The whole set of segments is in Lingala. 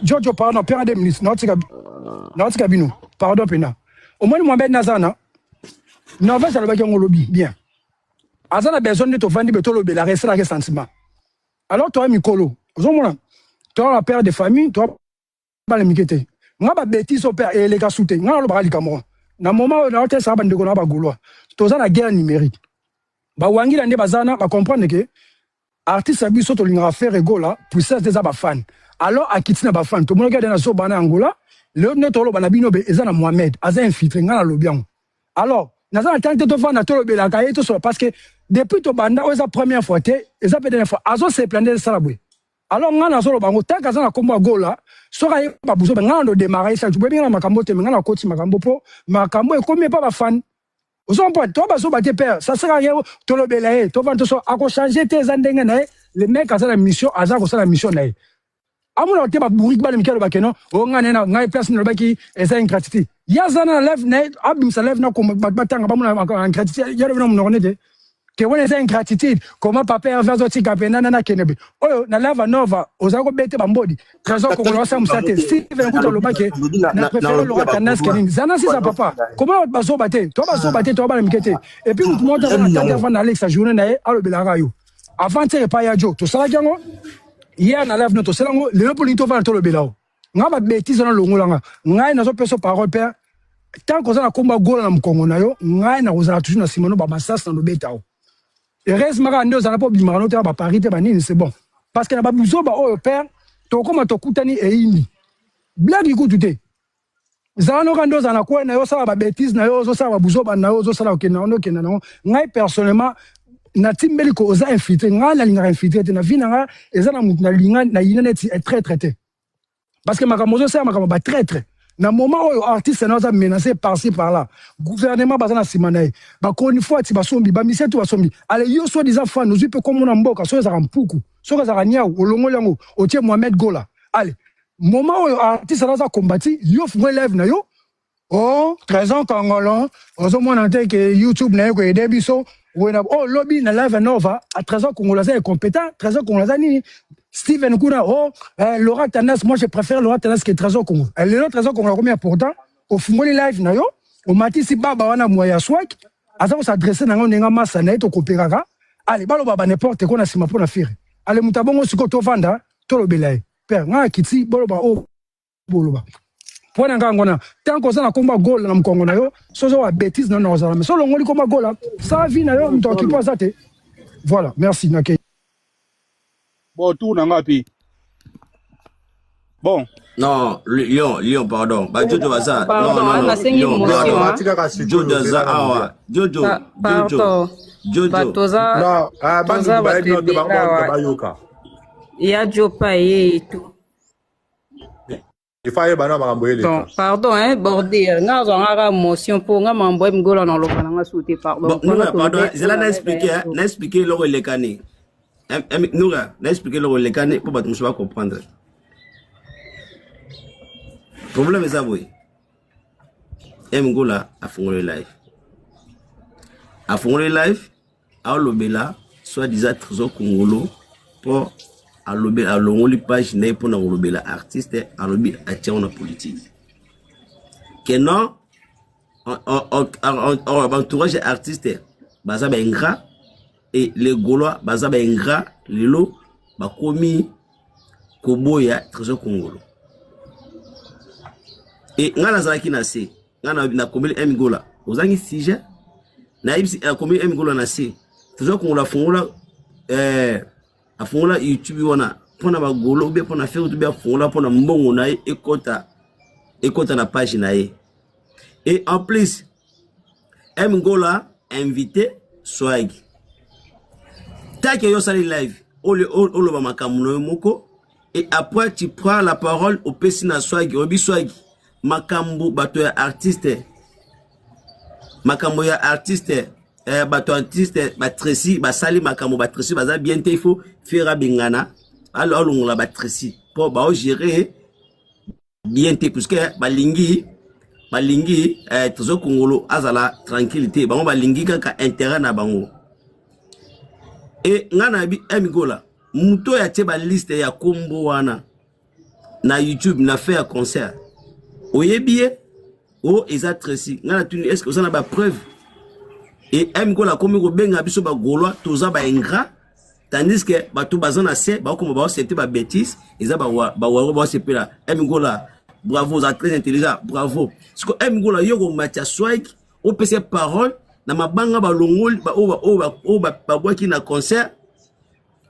Giorgio, pardon, père des ministres, notre cabinet, pardon, Pena. Au moins, Mohamed Nazana, non, va, ça le va lobby, bien. Azana besoin de te vendre, de te lobby, la reste là, sentiment. Alors, toi, Mikolo, tu as la père de famille, tu as les miquetés. Moi, ma bêtise au père et les gars soutiennent. Moi, le bras du Cameroun. Dans le moment où on a été ça, on a gaulois. Tu as la guerre numérique. Bah, Wangi, l'année, bazana, va comprendre que artiste a bu surtout l'ingénieur faire ego là, pour ça, c'est des fans. Alors, à qui tu n'as pas fan, tout le monde regarde dans ce banana Angola, le netolo banabino be ezana Mohamed, aza infiltré ngana lobian. Alors, nazana tante to fan na to lobela ka yeto so parce que depuis to banda oza première fois té, eza pe dernière fois azo se plaindre ça la bwe. Alors ngana so lobango ta kaza na kombo gola, so ka ba buzo ngana do démarrer ça, tu peux bien na makambo te ngana koti makambo po, makambo e komi pas ba fan. Vous en prenez, toi, baso bate père, ça sert à rien, to lobela, to van to so ako changer tes andenga na, les mecs à la mission, aza ko la mission na. Amouna te ba bourrik ba le Michael Bakeno, o ngana na personne le baki eza ingratitude. Yazana lève na abim sa lève na comme batanga ba mona ingratitude, ya revenons mon onete. Que on eza ingratitude, comment papa vers zoti kapena na kenebe. Oyo na lava nova, ozako bete ba mbodi. Trésor ko ko sa musate, si ven ko lo baki na préféré le roi Tanas Kening. Zana si sa papa. Comment baso bate? Toi baso bate, toi ba le mikete. Et puis tout le monde va attendre avant d'aller sa journée na a le belarayo. Avant te pa ya jo, to sala jango. Hier na lève notre selango le polito va to le belao nga ba bêtise na longolanga ngai na zo peso parole père tant qu'on a combat gola na mkongo na yo ngai na ozala toujours na simano ba masas na lobetao et reste mara ndo za na pas bimano te ba parité ba nini c'est bon parce que na ba buzo ba o père to koma to kutani e indi blague ikutu za no kando za na ko na yo sala ba bêtise na yo zo sala ba buzo ba na yo zo sala okena no kena no ngai personnellement na timbeli ko oza infiltré nga la linga infiltré na vina nga eza na mutu na linga na yina neti est très traité parce que makamozo c'est makamo ba traître na moment où artiste na oza menacé par-ci par-là gouvernement bazana simanae ba ko une fois ti basombi ba misetu basombi ale yo so des enfants nous peut comme na mboka so za rampuku so za ranyao olongo yango otie Mohamed Gola allez moment où artiste na oza combattre yo fwe live na yo oh 13 ans congolais ozo mona te que YouTube na yo ko edebiso. Oh, lobby na live nova à 13 ans congolais est compétent, 13 ans congolais ni Steven Kuna oh Laura Tanas moi je préfère Laura Tanas que 13 ans congolais. Les autres 13 ans congolais combien pourtant au fungoli live na yo au mati si baba wana moya swak asa ko s'adresser na ngonga massa na to kopéraka allez balo baba n'importe quoi na sima pour na faire allez mutabongo siko to vanda to lobela père nga kiti bolo ba oh bolo ba pour ngangona tant qu'on a combat goal na mkongo na yo sozo wa bêtise na nozala mais solo ngoli combat goal ça vie na yo mto ki poza te voilà merci nake bon tout na ngapi bon non Lyon pardon ba Jojo baza non Jojo za awa Jojo batoza non batoza bayoka ya jopa ye tout. Il faut aller bana makambo ele. Pardon hein bordé nga zo nga motion pour nga mambo mgola na loka nga souté pardon. Pardon, je l'ai expliqué le lekani. Nous n'a expliqué le lekani pour battre monsieur comprendre. Problème est ça oui. Mgola a fongolé live. A fongolé live a lobela soit disant trésor congolo pour à lobby à l'ongoli page n'est pour nous lobby la artiste à lobby à tiens on a politique que non on entourage artiste baza ba ingrat et les gaulois baza ba ingrat lelo ba komi koboya trésor congolo et ngana zaki na se ngana na komeli mgola ozangi sija na ibsi komeli mgola na se trésor congolo fongola afongola YouTube wana pona ba golo be pona faire tout bien afongola pona mbongo na ekota na page na ye et en plus Mgola invité Swag take yo sali live o ba makamuno moko et après tu prends la parole au pesina Swag obi Swag makambo bato ya artiste makambo ya artiste bato artiste batresi basali makambo batresi baza bien te il faut faire bingana alors on la batresi pour ba gérer bien te parce que balingi balingi trésor congolo azala tranquillité bango balingi kaka intérêt na bango et ngana bi emigola muto ya tie ba liste ya kombo wana na YouTube na fait un concert oyebie o eza tresi ngana tuni est-ce que ça na ba preuve et emigola komi ko benga biso ba golois toza ba ingrat tandis que bato bazana se ba ko ba accepter ba bêtise eza ba waro ba sepela emigola bravo, vous êtes très intelligent, bravo. Parce que Mgola yoko matia swag, au PC parole, na mabanga ba longol ba boki na concert,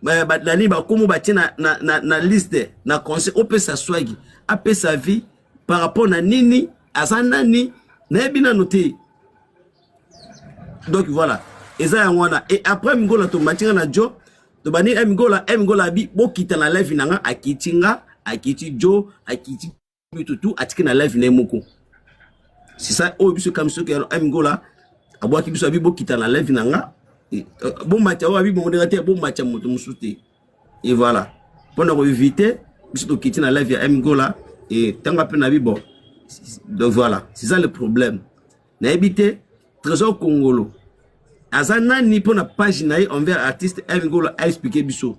ba lani ba komo ba na liste na concert, au PC swag, apé sa vie par rapport na nini, azanani, na bina noté. Donc voilà, eza wana et après Mgola to matinga na jo, to bani Mgola bi bokita na live nanga akitinga, akiti jo, akiti tout atiki na live nemoko c'est ça o biso comme ça que Mgola abwa ki biso bibo kita na live nanga bon match wa bibo moderateur bon match moto musuti et voilà pour nous éviter biso to kiti na live ya Mgola et tanga pe na bibo donc voilà c'est ça le problème na éviter trésor congolo azana ni pour na page na envers artiste Mgola a expliquer biso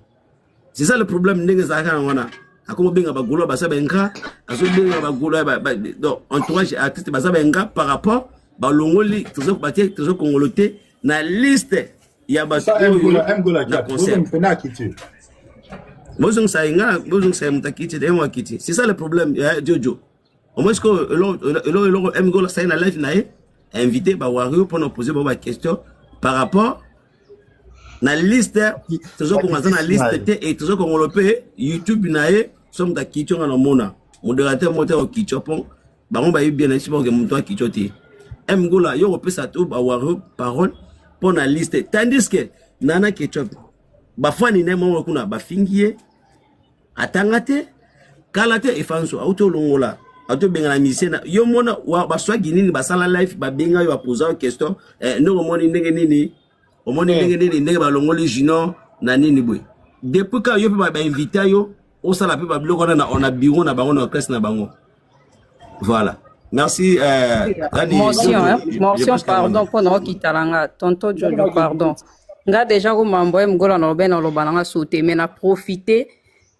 c'est ça le problème ndenge za kana wana akomo benga ba golo ba sabenga aso benga ba golo donc entourage artiste ba sabenga par rapport ba longoli toujours batie toujours congoloté na liste ya ba Mgola na concert bozong sa mutakiti de moi kiti c'est ça le problème Jojo au moins que lo Mgola sa na live na invité ba wario pour nous poser ba question par rapport na liste toujours commencer na liste et toujours congolopé YouTube nae somme da kicho na mona modérateur moteur kicho pon bango ba bien na sibo ke muto kicho ti Mgola yo pesa to ba waro parole pour na liste tandis que nana kicho ba fani ne mo kuna ba fingie atangate kalate efanso auto longola auto benga na misena yo mona wa ba swagi nini ba sala live ba benga yo poser question no moni ndenge nini au moins ndenge ba longoli jino na nini boy depuis quand yo pe ba invité yo au sala pe ba bloko na on a bureau na bango na orchestre na bango voilà merci mention pardon pour no kitalanga tonto Jojo pardon nga déjà ko mambo Mgola na lobe na lobananga sauter mais na profiter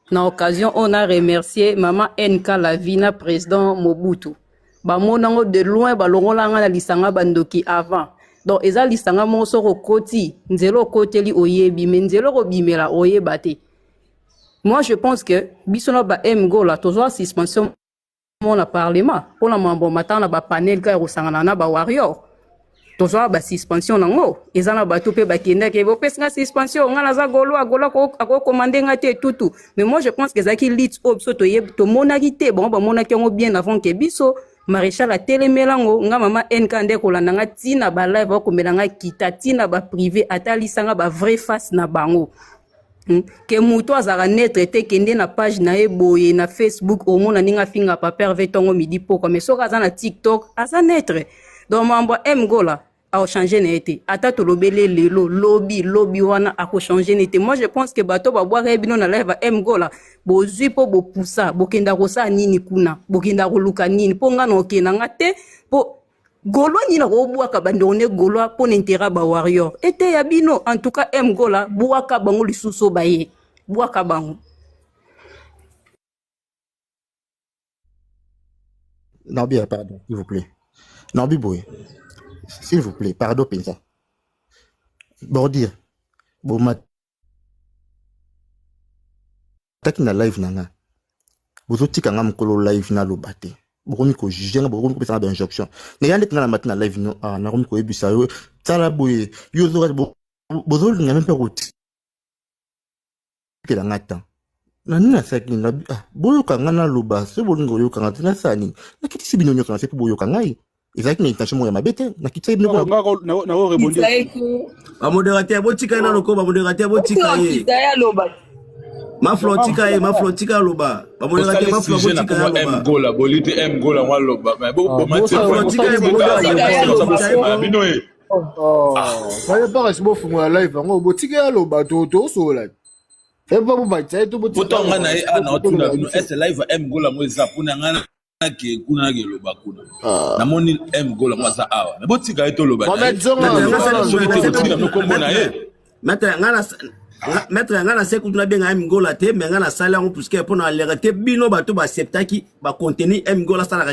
na occasion on a remercié maman NK Lavina président Mobutu ba monango de loin ba longola nga na lisanga bandoki avant. Donc eza lisanga monso ko koti nzelo koteli oyebi mais nzelo ko bimela oyebate. Moi je pense que bisono ba Mgola toujours suspension mon parlement pour la mambo matana ba panel ka rosangana na ba warrior. Toujours ba suspension nango ezana ba topé ba kenda ke bo pesa suspension ngala za golo agola ko commander ngate tutu. Mais moi je pense que zaki lit obso to yeb to monarité bon ba monaki ngo bien avant que biso Maréchal a télémélango nga mama NK ko landanga tina ba live ko melanga kita tina ba privé atali sanga ba vrai face na bango ke muto azara netre te kende na page na eboye na Facebook au mona ninga finga pa perve tongo midi poko mais soka za na TikTok asa netre donc mambo Mgola a changé n'était ata to lobele lelo lobby wana a changer n'était moi je pense que bato ba boire bino na live Mgola bozui po bo poussa bokenda ko sa nini kuna bokenda ko luka nini po nga no kenanga te po golo ni na ko bua ka bandone golo po n'intérêt ba warrior ete ya bino en tout cas Mgola bua ka bango lisuso baye bua ka bango non bien pardon s'il vous plaît non biboy s'il vous plaît, pardon, Pensa. Bon dire, bon mat. Taki na live nanga. Bozo tika nga mkolo live na lo bate. Boko miko juge nga boko miko pesa na injonction. Ne yande tina la matin na live no na ko miko ebisa yo. Tala boye yo zo bozo nga même pas route. Ke la ngata. Na nina saki na boyo kanga na lo ba, se bolingo yo kanga tina sani. Na kiti si binonyo kanga se boyo kanga yi. Exact na intention ya mabete na kitsa ibno na rebondir ba modérateur botika na loko ba modérateur botika ye ma flotika loba ba modérateur ma flotika loba Mgola bolite Mgola wa loba mais bo mati flotika ye bino e ba pas si bo fungo live ngo botika loba to so la e ba bo ba tsa to botika potanga na e ana otuna bino est live Mgola mo eza pona ngana ke kuna ke loba kuna namoni M Gola mwasa awa mais botika eto loba Mohamed Zonga soki te botika no kombo na ye maître ngana se kutuna benga M Gola te mais ngana sala ngo puisque pour na lérité bino bato ba acceptaki ba contenir M Gola sala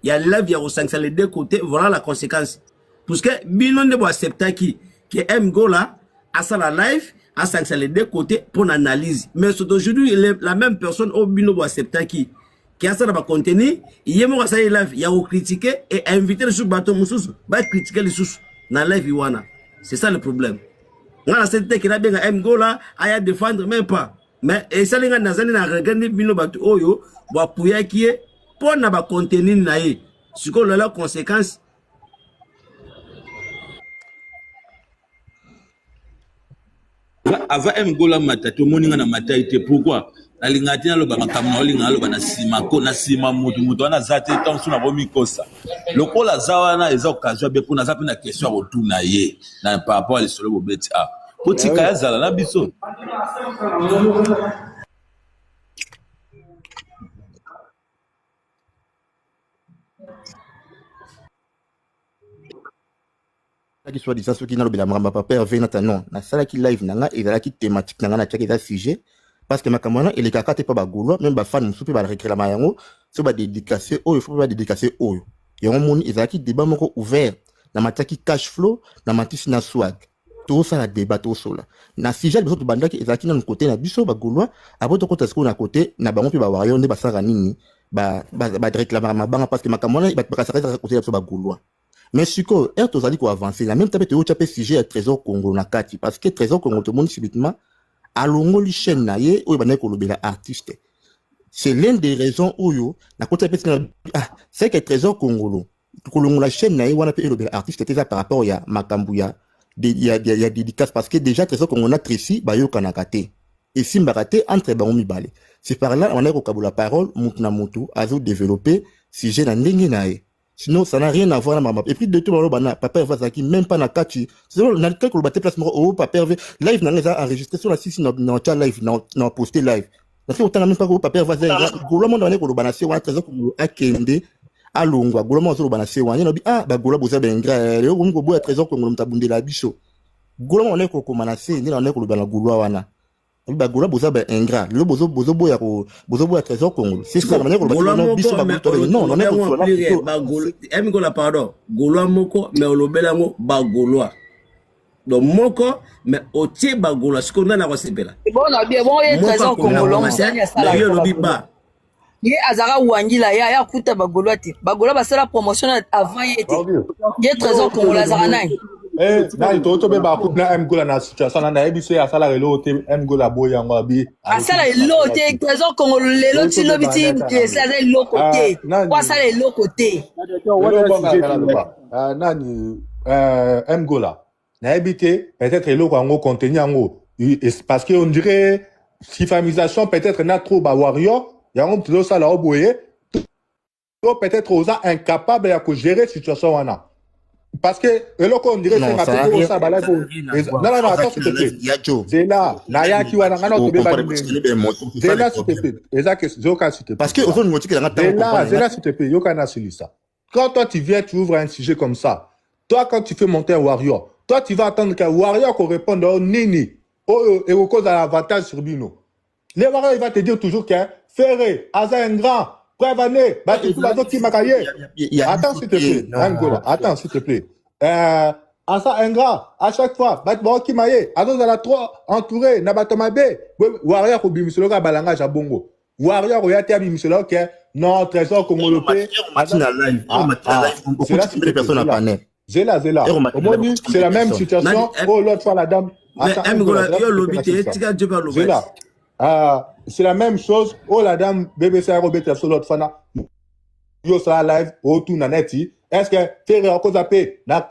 ya live ya osanction les deux côtés voilà la conséquence puisque bino ne ba acceptaki que M Gola a sala live a sanction les deux côtés pour l'analyse mais c'est aujourd'hui la même personne au bino ba acceptaki qui a ça va contenir il y a moi ça live il y a critiquer et inviter les sous bateau mususu va critiquer les sous dans live iwana c'est ça le problème ngana c'était que la benga M Gola aya défendre même pas mais et ça les ngana zani na regarder bino bateau oyo ba puya qui est pour na ba contenir na ye ce que la conséquence avant M Gola matato moninga na mataite pourquoi alingati na loba makamna olinga loba na sima ko na sima mutu wana zate tansu na bomi kosa lokola zawana eza occasion be pona zapi na question retour na ye na par rapport à l'histoire bobeti a potika ya zala na biso qui soit disant ceux qui n'ont pas la papa Hervé non na sala qui live nanga et la qui thématique nanga na tchaki da sujet parce que makamana il est kakate pas bagolo même ba fan musupe ba réclamer yango c'est ba dédicacer il faut pas dédicacer oyo yango moni ezaki débat moko ouvert na mataki cash flow na matisi na swag tout ça la débat tout cela na sujet besoin de bandaki ezaki na côté na biso bagolo abo to côté ce qu'on a côté na bango pe ba wario nde ba sara nini ba réclamer mabanga parce que makamana ba sara côté ya bagolo mais siko er tozali ko avancer la même tapete o chapé sujet à Trésor Congo na kati parce que Trésor Congo tout le monde subitement alongoli chaîne na ye oyo bana ko lobela artiste c'est l'une des raisons oyo na kota pesa c'est que Trésor Congo ko longola chaîne na ye wana pe lobela artiste teza par rapport ya makambu ya dédicace parce que déjà Trésor Congo na Tracy ba yo kana kate et simba kate entre bango mibale c'est par là on a ko kabula parole mutu na mutu azo développer sujet na ndenge na ye. Sinon, ça n'a rien à voir avec maman. Et puis, de tout le monde, papa Vazaki, même pas na kachi. C'est bon, on a quelqu'un qui a place, oh, papa Hervé, live, n'a pas enregistré sur la 6, n'a pas live, n'a posté live. Parce que autant, même pas, papa Vazaki, Goula, mon année, qu'on a balancé, on a 13 ans, qu'on a kende, à Longwa, Goula, mon année, balancé, on a dit, ah, bah, Goula, vous avez un gras, le haut, on a 13 ans, qu'on a tabundé la bicho. Goula, mon année, qu'on a menacé, on a qu'on a balancé, Goula, wana. Bagola boza ba ingrat le bozo boya ko bozo boya Trésor Congo c'est ça la manière qu'on va biso bagola non on est pour la bagola M Gola pardon Gola moko mais olobela ngo bagola donc moko mais otie bagola ce qu'on a na kosepela bon na bien bon et Trésor Congo long c'est ça yo lobi ba ye azara wangila ya kuta bagola te bagola ba sala promotion avant ye Trésor Congo la zarana na ito be ba coupe na M Gola na situation na ebiso ya sala relo te M Gola boya ngo abi asala elo te Trésor Congo lelo ti lobiti ça c'est lo côté quoi ça le lo côté nani M Gola na ebité peut-être elo ko ngo contenu ngo parce que on dirait sifamisation peut-être na trop ba warrior ya ngo tlo sala oboye peut-être osa incapable ya ko gérer situation wana. Parce que le on dirait c'est ma petite ça balade non attends s'il te plaît Zela Naya qui wana ngana to be Zela s'il te plaît exact Zoka s'il te plaît parce que aux autres Zela s'il te plaît Yokana sur ça quand toi tu viens tu ouvres un sujet comme ça toi quand tu fais monter un warrior toi tu vas attendre qu'un warrior qu'on réponde au nini et au cause de l'avantage sur Bino les warriors il va te dire toujours que Ferré Aza un grand Prévané, attends s'il te plaît, Angola, attends s'il te plaît. À ça ingrat, à chaque fois, Batbo qui maye, à la trop entouré, Nabatomabe, Warrior ou Bimisologa balangage à Bongo. Warrior ou Yati Bimisologa qui est non, Trésor Congolopé. C'est là que les personnes à paner. Zela. C'est la même situation. Oh, l'autre fois, la dame. Zela. C'est la même chose. Oh, la dame, BBC Robert sur l'autre fana. Yo, ça live, oh, tout naneti. Est-ce que faire à cause de paix, na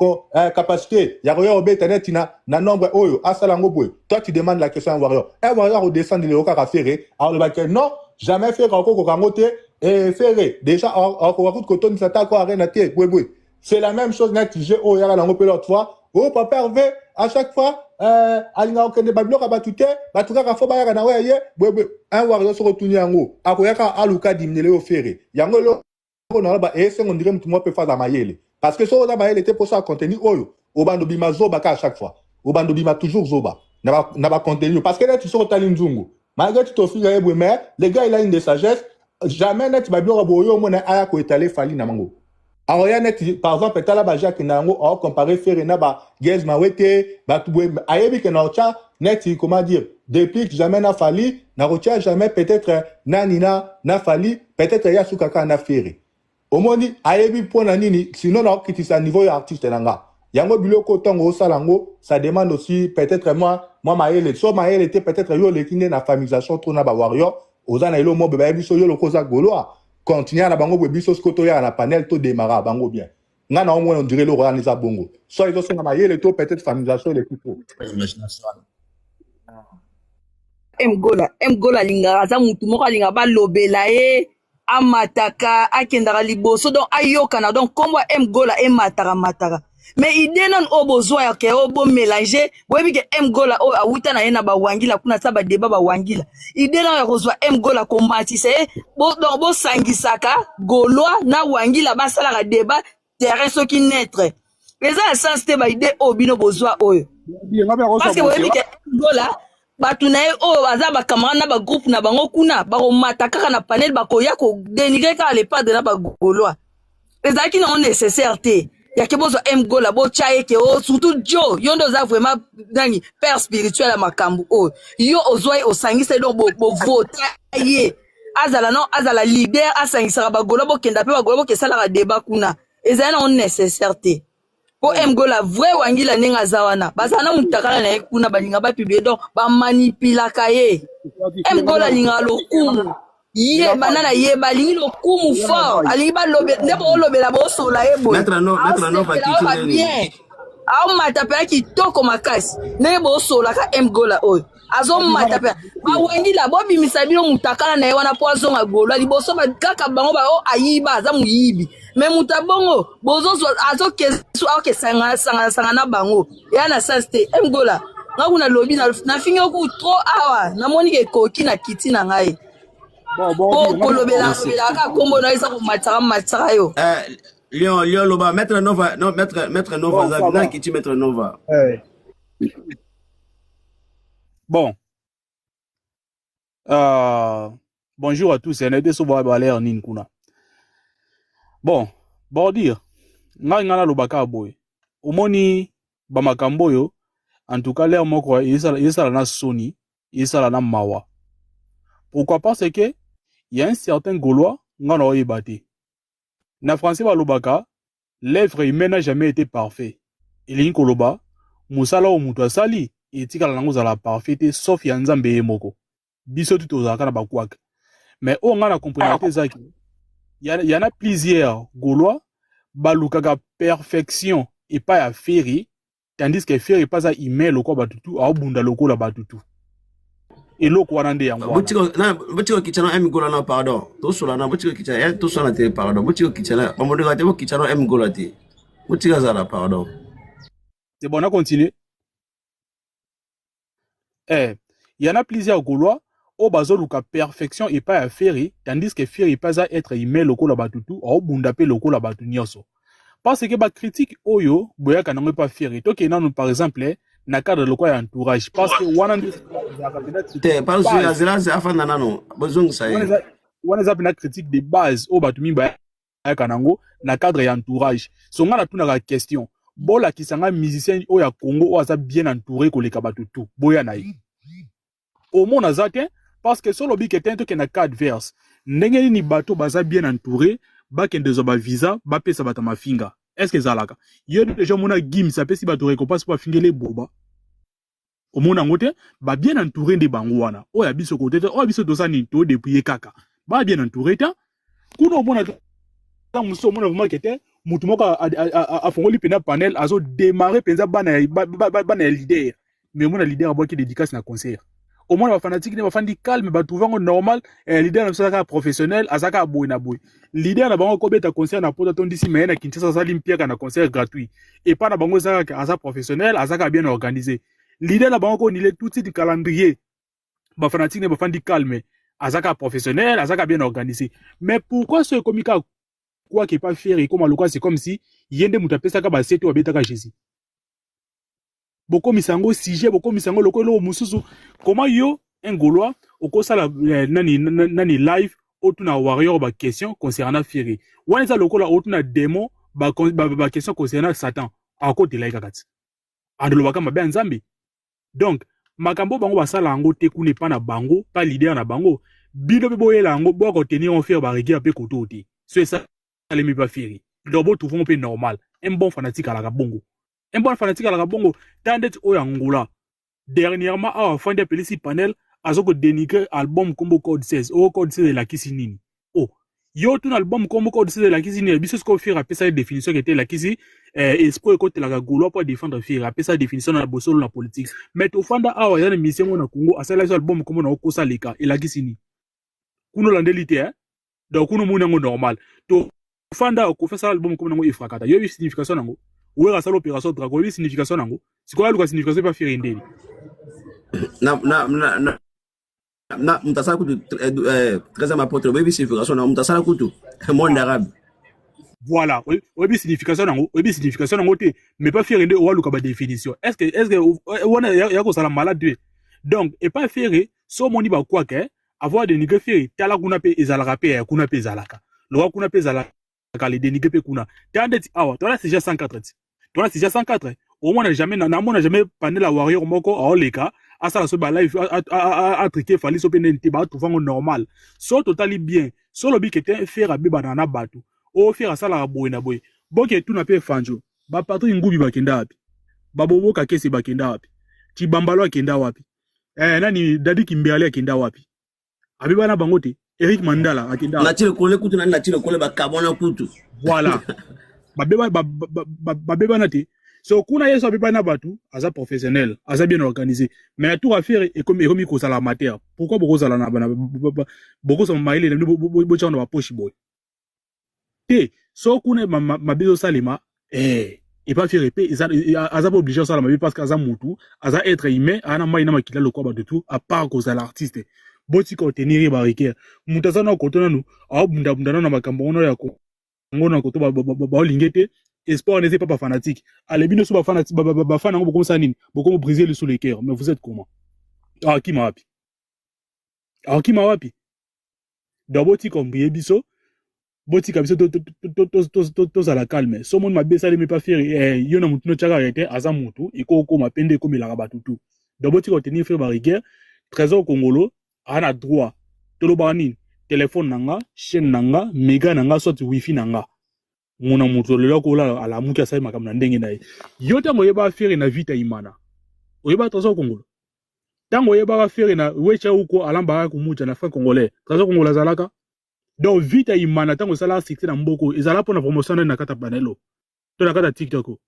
capacité, y a rien au bétanet, na nombre, oh, à salango boy. Toi, tu demandes la question à un warrior. Un warrior au descend de l'Oka à ferré. Alors, le bac, non, jamais faire encore qu'au rangote et ferré. Déjà, encore à coton, ça t'a quoi à renater, oui. C'est la même chose, net, j'ai, oh, y a l'ango l'autre fois. Oh, papa Hervé, à chaque fois, alinga okende bablo ka batute batuka ka foba ya na waye un warrior se retourner en haut akoyaka aluka dimnele ofere yango lo et c'est on dirait que moi peut faire dans mayele parce que ça mayele était pour ça contenu oyo au bando bima zoba à chaque fois au bando bima toujours zoba n'a pas contenu parce que là tu sors au talinzungu malgré tu t'offres mais le gars il a une de sagesse jamais net ba bien boyo mon aya ko étaler fali na mango alors net par exemple tala ba Jacques nango on comparer faire na ba Gez Mawete ba tubwe ayebi que na ocha net comment dire depuis que jamais na fali na rocha jamais peut-être nanina na fali peut-être ya sukaka na faire au moins ayebi pona nini sinon na kitisa niveau artiste nanga yango biloko tongo salango ça demande aussi peut-être moi maele so maele était peut-être yo le kinde na familisation trop na ba warrior ozana ilo mo beba biso yo lokoza goloa continuer na bango biso skoto ya na panel to démarrer bango bien ngana au moins on dirait le roi nisa bongo so izo so na maele to peut-être familisation le people mgola linga aza mutu moko alinga balobela ye amataka akendaka liboso donc ayokana donc kombo mgola mataka mais idée non obozwa ya ke obo mélanger boyebi ke mgola o awuta na ye na bawangila kuna sa ba débat bawangila idée non ya kozwa mgola kombatisa donc bo sangisaka golwa na wangila basala ka débat terrain soki netre eza sens te ba idée obino bozwa oyo parce que boyebi ke mgola batu na ye oyo baza bacamarade na bagroupe na bango kuna bakomata kaka na panel bakoya kodenigre kaka lepadre na bagolwa ezalaki nango nécessaire te yake bozwa mgola botya ye ke o surtout jo yo nde oza vraiment nani père spirituel ya makambo oyo yo ozwa ye osangisa ye donc bovota ye azala leader asangisaka bagolwa bokenda mpe bagolwa bokesalaka débat kuna ezali nango nécessaire te po mgola vrai wangila ndenge aza wana bazala na mutakala na ye kuna balinga bapiblie donc bamanipilaka ye mgola alinga lokumu ye banana ye balingi lokumu fort alingi balobela nde boolobela bosola ye boye bien aomata mpe ya kitoko makasi ndenge boosolaka mgola oyo azomata mpe bawangila bobimisa bino mutakala na ye wana po azonga golwa liboso kaka bango bao ayiba aza moyibi me mutu abongo bozozwa azokesanga na bango eya na sens te mgola nga kuna lobi nafingi oku trop awa namoni ke koki na kiti na ngai kolobelaka kombo na eza komatisaka yo Lion Loba, Maître Nova, non, Maître Nova, Zabina qui tue Maître Nova. Bon. Bonjour à tous, c'est Nede Soba Baler Ninkuna. Bon, bon dire, ngana lobaka boy. Omoni bamakambo yo, en tout cas l'air moko yesala na Sony, yesala na Mawa. Pourquoi pas c'est que il y a un certain Gaulois ngana oyebate. Na français balobaka, l'œuvre humaine n'a jamais été parfait. Il y a un koloba, musala o mutu asali, et tika la langue la parfaite, sauf yanzambe moko. Biso tout aux akana bakwak. Mais on a compris zaki. Il y en a plusieurs Gaulois, balukaka perfection et pas à ferry, tandis que ferry pas à email au quoi batutu, à bunda loko la batutu. Et l'eau quoi n'en est en Butiko kichano mgola na pardon. Tout cela na butiko kichano tout cela na pardon. Butiko kichano amodega te kichano mgola te. Butiko zala pardon. C'est bon, on a continué. Il y en a plusieurs Gaulois au bazoluka perfection et pas à ferry, tandis que ferry pas à être email loko la batutu, au bundape loko la batu nyoso. Parce que ba critique oyo boya kanango pas ferry. Donc non par exemple na cadre le quoi entourage parce que parce que azela c'est afana nano besoin ça on a une critique de base au batumi ba kanango na cadre entourage so ngana tuna la question bola kisanga musicien o ya Congo o aza bien entouré ko le kabatutu boya na yi au monde azate parce que solo bi ketento ke na cadre verse ndenge ni bato baza bien entouré ba kende zo ba visa ba pesa bata mafinga. Est-ce que zalaka yo déjà mona gim ça peut si bato récompense pour fingele boba au monde ngote ba bien entouré de bangwana o ya biso côté o biso dosa ni to depuis kaka ba bien entouré ta kuno mona ta muso mona vraiment kete mutu moka a fongoli pena panel azo démarrer penza bana leader mais mona leader aboki dédicace na concert au moins les fanatiques ne fandi calme ba trouver normal leader na saka professionnel azaka boy na boy leader na bango ko beta concert na poto tondisi mais na Kinshasa salim pia na concert gratuit et pas na bango zaka azaka professionnel azaka bien organisé leader na bango ko nile tout de calendrier ba fanatique ne ba fandi calme azaka professionnel azaka bien organisé mais pourquoi ce comica quoi qui est pas faire et comme c'est comme si yende mutapesa ka ba seto abetaka Jésus. Boko misango sujet boko misango lokolo mususu comment yo un Gaulois au sala nani live otuna warrior ba question concernant Ferry. Wana za lokola otuna démon ba question concernant Satan à côté laika kati. Andolo baka mabe nzambe. Donc makambo bango basala ngo te kune pa na bango pa leader na bango bido boyela ngo bo ko tenir en faire ba rigueur pe koto te. C'est ça les mi pas Ferry. Dobo tout font peu normal. Un bon fanatique à la bongo. Un bon fanatique à la bongo, tandet oyangola. Dernièrement, à fin de pelisi panel, a zoko dénigré album Combo Code 16. Oh, Code 16 de la Kissinini. Oh, yo tout album Combo Code 16 de la Kissinini. Biso ko faire appeler ça définition qui était la Kissi, espoir côté la gaulois pour défendre faire appeler ça définition dans la bossole la politique. Mais au fond da awa yana mission na Congo, a ça album comme na okosa leka et la Kissini. Kuno landelité hein. Donc kuno muna ngo normal. To fanda ko faire ça album comme na ifrakata. Yo signification nango. Ou est-ce l'opération Dragon, oui, signification nango. C'est quoi la signification pas faire indé? Na mtasala kutu très apôtre, oui, signification na mtasala kutu monde arabe. Voilà, oui, signification nango, oui, signification nango te, mais pas faire indé ou aluka ba définition. Est-ce que on a ko sala malade? Donc et pas faire so moni ba quoi que avoir des nigga faire tala kuna pe ezalaka pe kuna pe ezalaka. Lo kuna pe ezalaka les dénigrés pe kuna. Tandet awa, toi là c'est déjà 104. Toi là c'est déjà 104. Au moins on n'a jamais pané la warrior moko a oleka à ça la so ba live a traiter fali so penente ba tout fango normal. So totally bien. So lobi qui était faire abe banana batu. O faire ça la boy na boy. Boke tout na pe fanjo. Ba patri ngubi bakenda wapi. Ba bobo ka kesi bakenda wapi. Ti bambalo akenda wapi. Nani dadi kimbeale akenda wapi. Abi bana bangote. Eric Mandala akenda. Na tire kole kutu na tire kole ba kabona kutu. Voilà. Babeba nate. So kuna yeso babeba na batu, aza professionnel, aza bien organisé. Mais tout à faire et comme ko sala amateur. Pourquoi beaucoup sala na bana beaucoup so maile bo chando ba poche boy. Te so kuna mabizo salima et pas faire épée, aza pas obligé sala mabi parce qu'aza mutu, aza être humain, ana mai na makila le quoi de tout à part cause l'artiste. Boti ko tenir ba riker. Mutaza na ko tona nu, a bunda na makambo no ya ko. Ngona ko to ba lingete espoir n'est pas fanatique alebino so ba fanatique ba fana ngo comme ça nini beaucoup briser le sous les cœurs mais vous êtes comment qui m'a wapi d'aboti comme biso boti kabiso to za la calme so monde mabe ça les pas faire yo na mutu no chaka arrêter aza mutu iko ko mapende ko milaka batutu d'aboti ko tenir faire barrière trésor congolo ana droit to lo banini téléphone nanga chaîne nanga méga nanga soit wifi nanga mona mutu le ko la ala muki asai makam na ndenge nayi yo tango yeba faire na vita imana oyeba trésor congolo tango yeba faire na wecha uko alamba ko muja na fin congolais trésor congolo zalaka donc vita imana tango sala succès na mboko ezala pour na promotion na kata panelo to na kata TikTok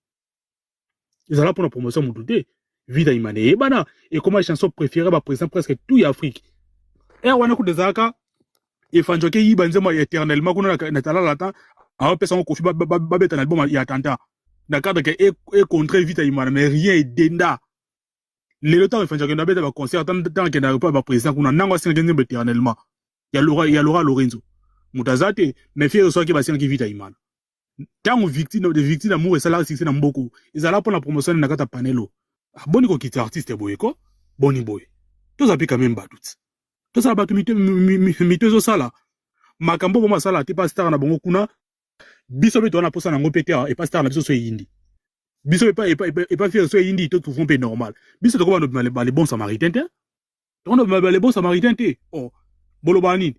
ezala pour na promotion mutu te vita imana ebana et comme chanson préférée ba présent presque tout Afrique wana ku dezaka et fanjoke yiba nzema éternellement kuna na tala lata a personne ko fi ba beta na album ya tanta na cadre que est contre vite imana mais rien est denda le temps fanjoke na beta ba concert tant que na pas ba président kuna nangwa singenze éternellement ya Laura Lorenzo mutazate mais fier so ki ba singi vite imana tango victime d'amour et ça c'est na mboko izala pour la promotion na kata panelo boni ko kiti artiste boyeko boni boy to zapi quand même batut to ça batu mitezo sala makambo bo masala te pas star na bongo kuna biso beto na posa na ngopete et pas star na biso so yindi biso et pas faire so yindi to tout font pe normal biso to ko ba les bons samaritains te on a les bons samaritains te oh bolobani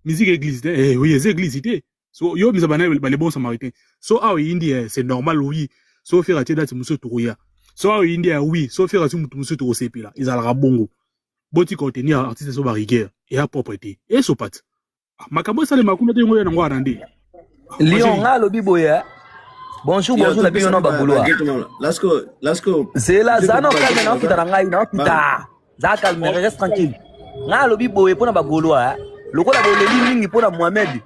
musique église te oui les églises te so yo bisa bana les bons samaritains so ah yindi c'est normal oui so faire atie date muso touya so ah yindi oui so faire atie muso to sepela izala bongo boti contenir artiste so ba rigueur et à propreté et so pat makambo sale makunda te ngoya na ngwana ndi Lion nga lobi boya. Bonjour la biso na bagoloa. Lasco. C'est la zano calme na kita ngai na kita. Za calme reste tranquille. Nga lobi boye pona bagoloa. Lokola boleli mingi pona Mohamed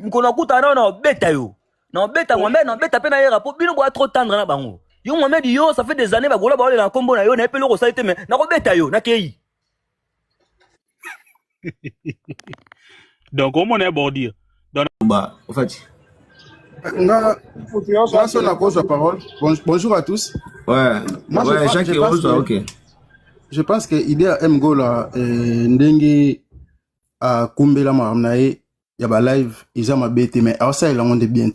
mkono kuta na beta yo. Na beta Mohamed na beta pe na yera po bino boa trop tendre na bango. Yo Mohamed yo ça fait des années bagoloa ba na kombo na yo na epelo ko salite mais na ko beta yo na kei. Donc comment on est bordir bah en fait Grâce à la parole. Bonjour à tous. Ouais, Moi, ouais, chaque chose, ok. Je pense que l'idée à Mgola ndenge à Kumbela Marnae, il y a live, ils ont ma bête, mais à ça, ils ont des bien.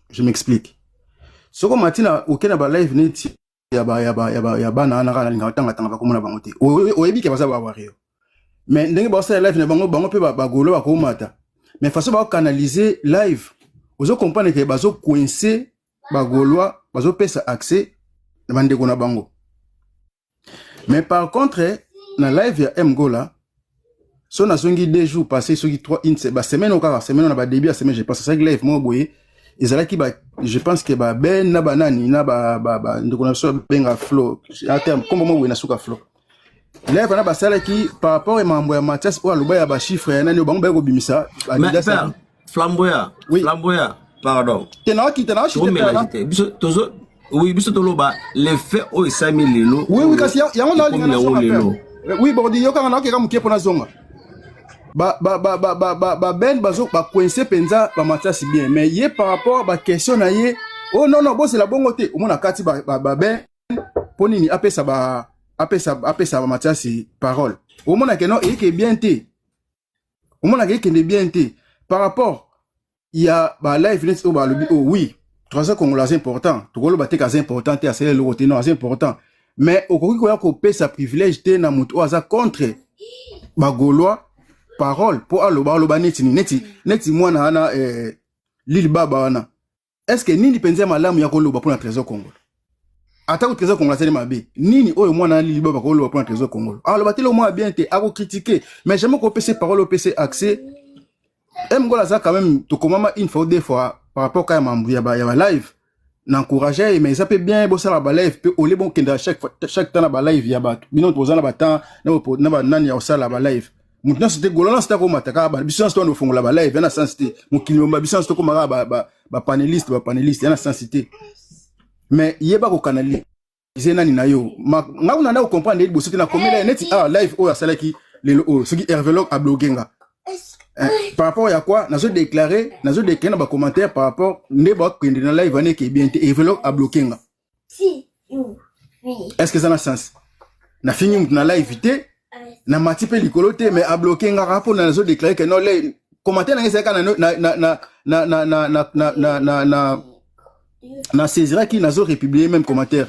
Je m'explique. Ce que matina, aucun live n'est yaba na na linga tanga tanga ko mona bangote o yebi ke bazaba wario mais ndenge ba sa live ne bango pe ba golo ba ko mata mais façon ba canaliser live ozo comprendre que bazo coincer ba goloa bazo pesa accès na bande ko na bango mais par contre na live ya Mgola so na zongi 2 jours passé so 3 une semaine au cas semaine on a ba début à semaine je pense ça live mo boye ezalaki ba je pense que ba ben na banani na ba ndeko na so benga flow à terme comme moi na suka flow là bana ba sala ki par rapport à mambo ya Mathias o aloba ya ba chiffre ya nani bango ba ko bimisa mais flamboya oui. Flamboya pardon tena tozo oui biso toloba les faits o 5000 lelo oui kasi ya on a lelo oui bordi yo kana ke kamuke pona zonga ben bazo ba coincé penza ba Mathias bien mais yé par rapport ba question na yé oh non bon c'est la bonne côté au moins kati ba ben ponini apesa ba Mathias parole au moins que non et que bien té au moins que bien té par rapport il y a ba live net au ba lobby oh oui 3 ans congolais c'est important to golo ba te cas important té c'est le côté non c'est important mais au ko pesa privilège té na mutu aza contre ba golois parole pour aloba neti mwana ana Lil Baba wana est-ce que nini penza malamu ya koloba pour na trésor Congo ata ko trésor Congo la mabe nini oyo mwana Lil Baba ko loba pour na trésor Congo aloba telo moi bien te ako critiquer mais jamais ko PC parole au PC accès Mgola za quand même to komama une fois deux fois par rapport à mambu ya ba live n'encourager mais ça peut bien bosser la ba live peut ole bon kenda chaque temps la ba live ya ba bino to zana ba temps na ba nani ya osala ba live maintenant c'était golona c'était comme mataka ba biso sto no fongola ba live na sensité mokili mba biso sto comme ba panéliste yana sensité mais yeba ko canaliser nani na yo ngakuna na comprendre bo c'était na komela neti live o asalaki lelo o ce qui Hervelog a bloguenga par rapport à quoi nazo déclarer na ba commentaire par rapport ne ba kende na live ane ke bien Hervelog a bloguenga est-ce que ça na sens na fini na live té na matipe likolote mais a bloqué nga rapport na zo déclarer que non les commentaires na ngesa na saisira qui na zo republier même commentaire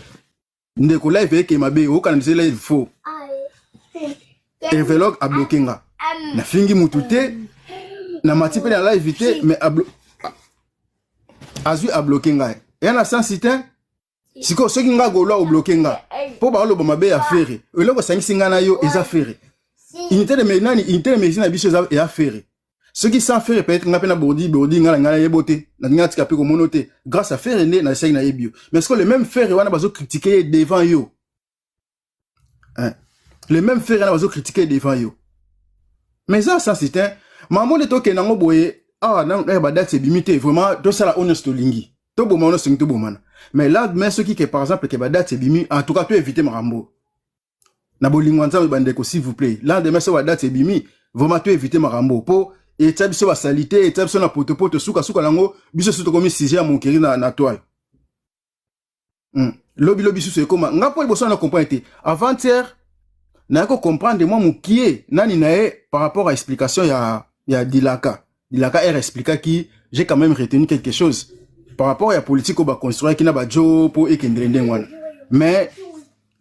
ndeko live ke mabe o kana c'est live faux Hervelog a bloqué nga na fingi mutute na matipe na live té mais azu a bloqué nga et na sensité siko soki nga golo o bloqué nga po ba lo ba mabe ya faire eloko sangisi nga na yo eza faire unité de menani unité de médecine na biso et affaire ce qui sans faire peut-être nga pena bordi nga yebote na nga tika pe ko monote grâce à faire né na sai na yebio mais ce que le même faire wana bazo critiquer devant yo le même faire wana bazo critiquer devant yo mais ça c'est un maman de to ke nango boye na ba date bimité vraiment to sala honest lingi to bo mono sing to bo mana mais là mais ce qui que par exemple que ba date bimi en tout cas tu éviter marambo na bolingwanza bandeko s'il vous plaît là demain ça va date bimi vraiment tu éviter marambo po et tu biso ba salité et tu biso na potopoto suka lango biso surtout comme sujet à mon kiri na toile lobby sous comme nga po boso na comprendre avant-hier na ko comprendre moi mukie nani nae par rapport à explication ya Dilaka er expliqua qui j'ai quand même retenu quelque chose par rapport à la politique au ba construire qui na ba jo po ekendrende ngwana mais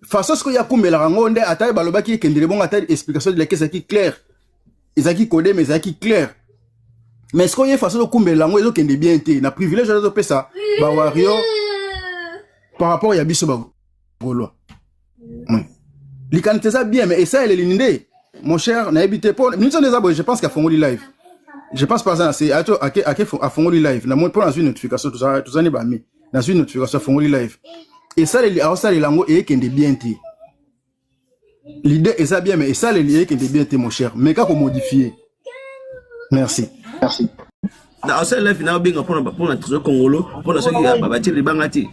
façon ce que ya kumbela rango nde ataye baloba ki ekendele bon ataye explication de la caisse qui claire ezaki codé mais ezaki clair mais ce que ya façon de kumbela rango ezo kende bien té na privilège de pesa ba wario par rapport ya biso ba golo likanite ça bien mais ça elle est l'inde mon cher na habité pour nous sommes des abonnés je pense qu'à Fongoli live je pense pas ça c'est à Fongoli live na moi pour dans une notification tout ça ne ba mi dans une notification Fongoli live et ça les lango et qui est bien té l'idée est ça bien mais ça les liés qui est bien té mon cher mais quand modifier merci na ça live na binga pour na trésor congolo pour na soki ba bâtir les bangati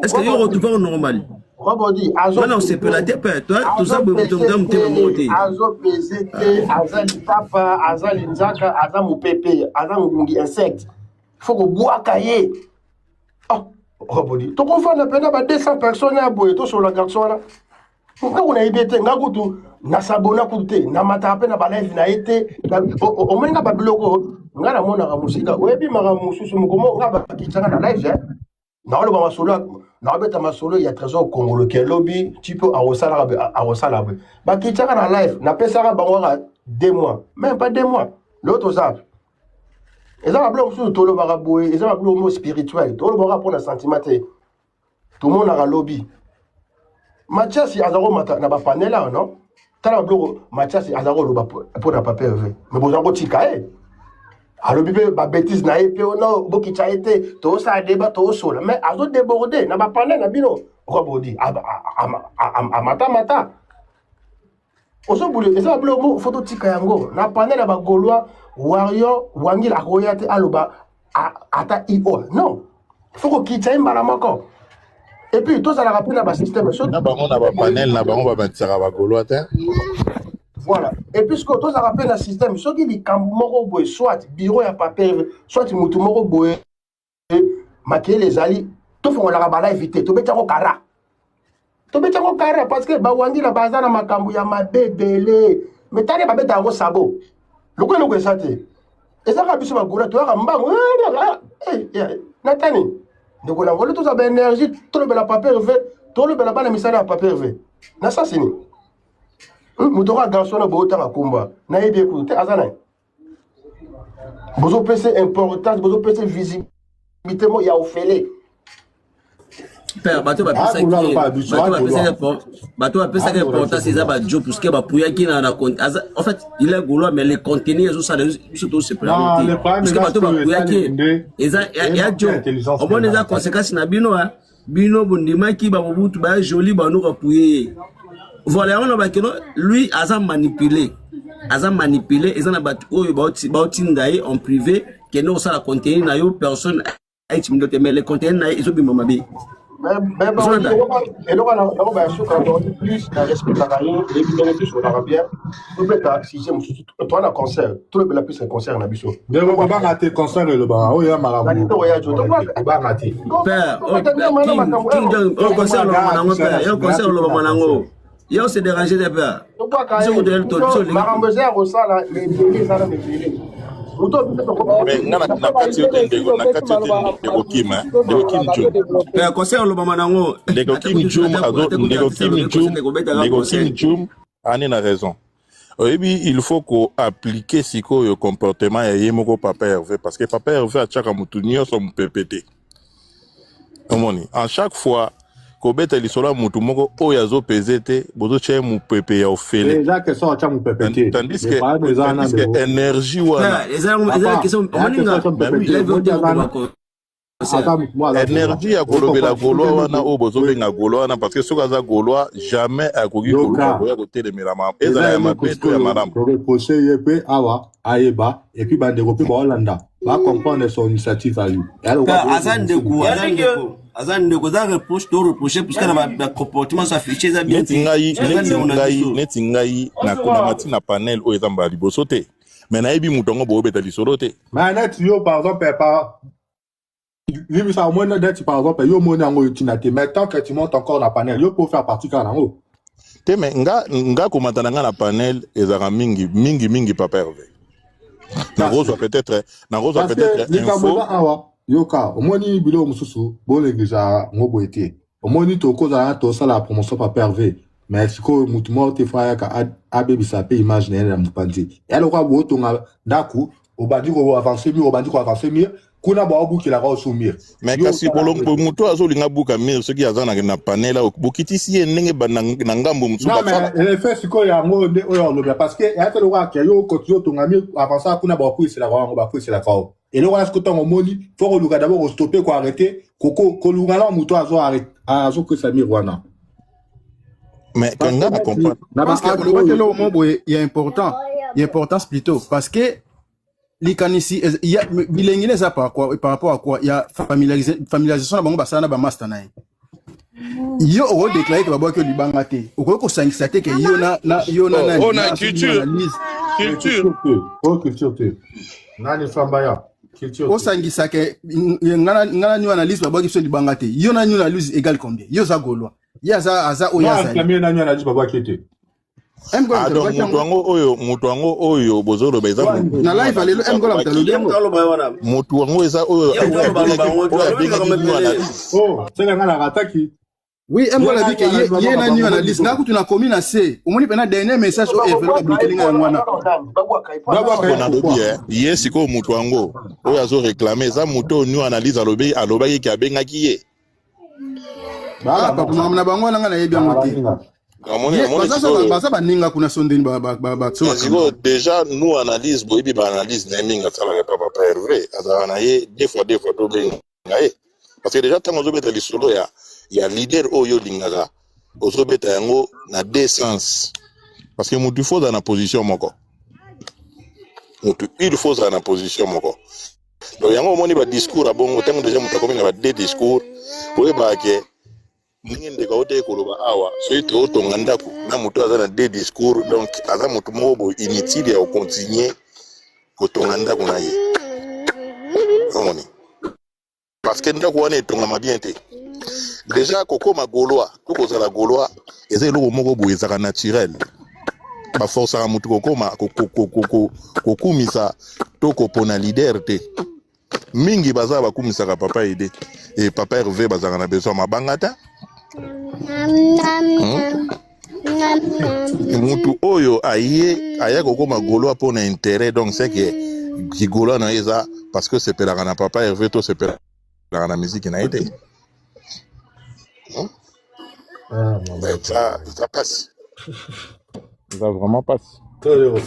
est-ce que yo retrouver au normal Robodi, non, c'est pas la tête, toi, tout ça, vous me monter. Azo PZT, Azali Tapa, Azali Nzaka, Azam Pepe, Azam Mungi insecte. faut que bois cahier. Oh, body. Tu comprends, on a 200 personnes à boire, tout sur la garçon là. On a été, on a goûté, na sabona kuté, na matape na balève na été, au moins na babiloko, on a la mona ramusika, ou ebi maramusu sur mon comment on a kitana na live, na le bama solo, na beta ma solo, il y a trésor Congo le quel lobby, tu peux arrosala. Ba kitana na live, na pesara bangora 2 mois, même pas 2 mois. L'autre ça. Et ça va bloquer sur tout le baraboué, et ça va bloquer au mot spirituel, tout le baraboué pour le sentiment, tout le monde a un lobby. Mathias, il y a un panel là, non? T'as un bloc, Mathias, il y a un lobby pour ne pas perdre. Mais vous avez un petit cahier. Alors, il y a des bêtises, il y a des bêtises, il y a des bêtises, tout ça, débat, tout ça. Mais à d'autres débordés, il y a un panel, il y a un mata. Et ça va bloquer au mot photo tika yango. Na panel, il y a un Gaulois, Wario, Wangil, Aroyate, Aloba, Ata Io. Non. Il faut qu'il y ait un balamako. Et puis, tout ça, la rappelle dans le système. Voilà. Et puis, tout ça rappelle dans le système. Ce qui est Kambumoro, soit bureau à papier, soit Moutumoro Boé, maquiller les alliés, tout faut la rabala éviter. Tout bêta au cara. Tout bêta au cara parce que Bawangi la bazana makambu ya ma bébélé. Mais t'as pas bêta au sabot. Le quoi nous ça t'es. Et ça va plus ma gola, tu as un bam. Nathalie. Donc on a volé tout ça d'énergie, tout le bel papier fait, tout le bel bal misala papier fait. Na ça c'est ni. Mutora garçon na bota na kumba. Na yebe écouter azana. Bozo PC importance, bozo PC visibilité mo ya ofele. Père, bateau va penser que important c'est ça va job parce que va pouya qui na en fait il est gaulois mais les contenus ça surtout c'est priorité parce que bateau va pouya qui et ça il y a job au moins les conséquences na bino hein bino bondima qui ba mobutu ba joli ba no pouyer voilà on va que lui a manipulé et ça na bateau oyo ba tindaye en privé que non ça la contenu na yo personne mais les contenus na ils ont bimama bi. Mais bon, et donc on va sur plus la respect de la rayon et puis bien sur l'arabien. Tout le temps si j'aime toi la concert, tout le bel plus un concert na biso. Mais on va rater concert le ba. Oh ya marabu. On va rater. Père, on concert le manango père, yo concert le manango. Yo se déranger des pères. Je vous donne tout sur les marambezé à Rosala les ça les mais na kati yote ndeko kim Père concert le manango. Ndeko Kim Jum ani na raison. Oyebi il faut qu'on applique siko yo comportement ya yemoko papa Hervé parce que papa Hervé a chaka mutunio so mpepete. Omoni, en chaque fois ko beta lisola mutu moko oyo azo pesete bozo che mu pepe ya ofele. Déjà que ça cha mu pepete. Tandis que énergie wana. Énergie ya kolobela goloa wana o bozo benga goloa wana parce que sokaza goloa jamais akoki koloba côté de Mirama. Eza ya mabeto ya madame. Reprocher yepe awa ayeba et puis bande ko pe ba Hollanda. Va comprendre son initiative à lui. Azan de goza reproche to reprocher parce que na comportement s'afficher ça bien. Neti ngai na kuna matina panel o ezamba liboso te. Mais na yebi mutongo bo beta lisoro te. Mais net yo par exemple par lui ça au moins net par exemple yo moni ngo utinate mais tant que tu montes encore la panel yo pour faire partie quand en haut. Te mais nga komata nga na panel ezara mingi papa Hervé. Na rose peut-être info. Yoka, au moins ni bilo mususu, bon déjà ngobo été. Au moins ni to koza to ça la promotion pas Hervé. Mais siko mutumo te faya ka abebi sa pe image na mupandi. Et alors ko tonga daku, obandi ko avancer mieux, kuna ba obuki la ko soumir. Mais kasi bolongo muto azolinga buka mir ce qui azana na panela bokiti si ndenge na ngambo mususu. Non mais le fait siko ya ngo de oyo lo parce que ya te lo wa ke yo ko yo tonga mi avancer kuna ba ku c'est la ko ba ku c'est la ko. Et là, est-ce que tu as moni, faut que nous d'abord stopper, quoi, arrêter, que nous allons mouton à zo que ça miroana. Mais quand on comprend. Parce que le moment il est important, plutôt, parce que l'ici, il y a bilingine ça par rapport à quoi, il y a familiarisation na ça na ba master na. Yo o déclarer que ba que du bangate. O ko s'inquiéter que yo na on a culture. Culture. Nani Fambaya. osangisa ke ngana new analyse ba boki so libanga te yo na new analyse égal combien yo za golwa ya za oya za na new analyse ba boki te donc mutu wango oyo bozolo beza na live alelo ngola mtalo mutu wango eza oyo senga ngana ataki. Oui, ngola bike ye na new analyse na kutu na commune na C omoni pena dernier message o evelo bloquer linga ngwana na lobi ye siko mutu wango oyo azo réclamer za mutu new analyse alobi ki abengaki ye papa na bango na yebi amote baza baninga kuna sondeni siko déjà nous analyse boyebi ba analyse na minga tala papa Hervé azala na ye deux fois to benga ye parce que déjà tango zobeta lisolo ya leader oyo lingaka ozobeta yango na deux sens parce que mutu faut dans la position moko il faut dans la position moko donc yango omoni ba discours abongo tango déjà mutu akomi na ba deux discours oyeba ke ningi ndeka ote koloba awa soki totonga ndako na mutu aza na deux discours donc aza mutu moko bo inutile ya kocontinue kotonga ndako na ye omoni parce que ndako wana etongama bien te déjà kokoma gaulois tokozala gaulois eza eloko moko boye ezaka naturel baforcaka mutu kokoma kokumisa to kopona leader te mingi baza bakumisaka papa ede et papa Hervé bazaka na besoin mabanga ta mutu oyo aye kokoma gaulois mpona intérêt donc c'est que kigaulois na eza parce que sepelaka na papa Hervé to sepelaka na musique na ye te ça passe. Ça vraiment passe. Donc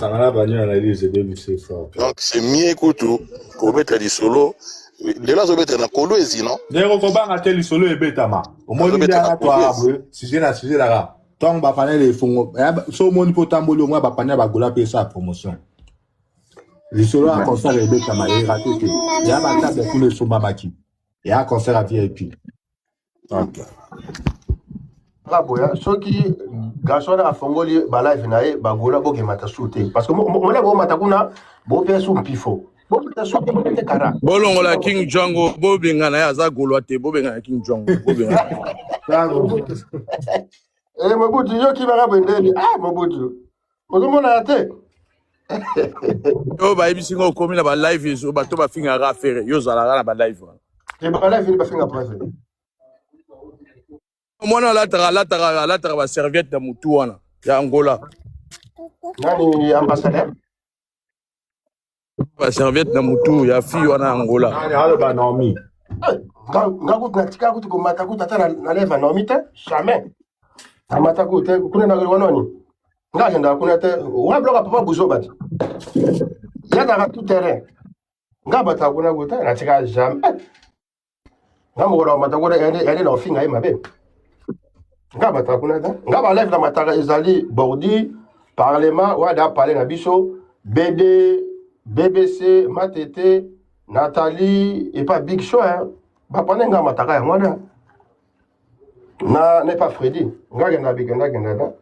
c'est mieux que pour mettre du solo. De là, je vais na kolo ezi non. D'ailleurs, on va mettre du solo et betama. Au moins, il y a toi, sujet là. Tant ba panel les fonds. So moni po tambolo moi ba panel ba gola pe sa promotion. Le solo a concert et betama et raté. Il y a ba table pour le soma maki. Il y a un concert à VIP. OK. Boya soki garçon a fongoli ba live na ye ba gola boke mata souté parce que mo le bo mata kuna bo pe sou pifo bo mata souté te kara bolongo la King Django bo benga na ya za golwa te bo benga King Django bo benga Mobutu yo ki mara bendeli Mobutu ozomona te yo ba ibisi ngo komi na ba live yeso ba to ba finga ra faire yo zala na ba live e ba live ni ba finga presse mwana lataka ba serviette na mutu wana ya Angola nani ambassadeur ba serviette na mutu ya fille wana Angola nani halo ba Naomi ngaku natika kuti komata kuti ata na leva Naomi te jamais amata kuti kuna na wana ni ngajenda kuna te wa bloka papa buzo bati ya na tout terrain ngabata kuna kuti natika jamais ngamora mata kuti ende na finga mabe ngaba takunata ngaba live na mataka ezali bordi parlement wada parler na biso BD BBC Matete Nathalie et pas Big Show ba pone ngaba mataka ya mwana na n'est pas Freddy ngaba na bigenda genda